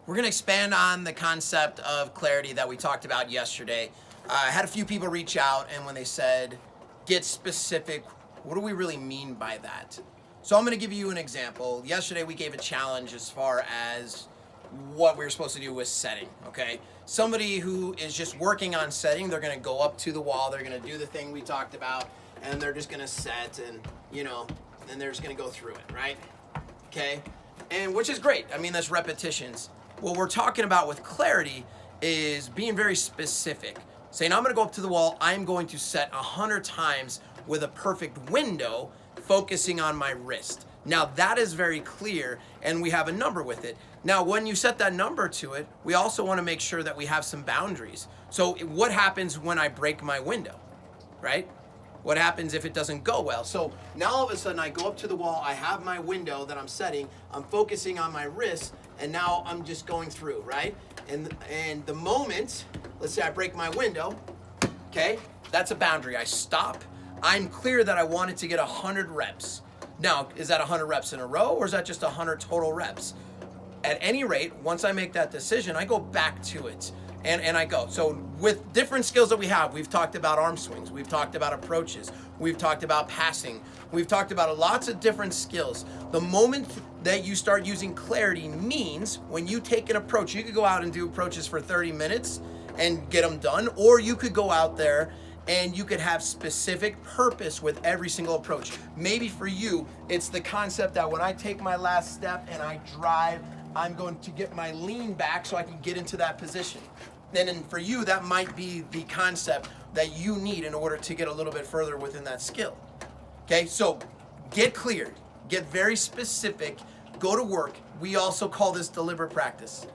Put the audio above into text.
We're going to expand on the concept of clarity that we talked about yesterday. I had a few people reach out, and when they said, get specific, what do we really mean by that? So I'm going to give you an example. Yesterday we gave a challenge as far as what we were supposed to do with setting, okay? Somebody who is just working on setting, they're going to go up to the wall, they're going to do the thing we talked about, and they're just going to set and, then they're just going to go through it, right? Okay? And which is great. I mean, that's repetitions. What we're talking about with clarity is being very specific. Saying, I'm going to go up to the wall, I'm going to set 100 times with a perfect window, focusing on my wrist. Now that is very clear, and we have a number with it. Now, when you set that number to it, we also want to make sure that we have some boundaries. So what happens when I break my window, right? What happens if it doesn't go well? So now all of a sudden I go up to the wall, I have my window that I'm setting, I'm focusing on my wrist, and now I'm just going through, right? And the moment, let's say I break my window, okay, that's a boundary. I stop. I'm clear that I wanted to get 100 reps. Now, is that 100 reps in a row, or is that just 100 total reps? At any rate, once I make that decision, I go back to it. And I go. So with different skills that we have, we've talked about arm swings, we've talked about approaches, we've talked about passing, we've talked about lots of different skills. The moment that you start using clarity means when you take an approach, you could go out and do approaches for 30 minutes and get them done, or you could go out there and you could have specific purpose with every single approach. Maybe for you, it's the concept that when I take my last step and I drive, I'm going to get my lean back so I can get into that position. And for you, that might be the concept that you need in order to get a little bit further within that skill. Okay, so get clear, get very specific, go to work. We also call this deliberate practice.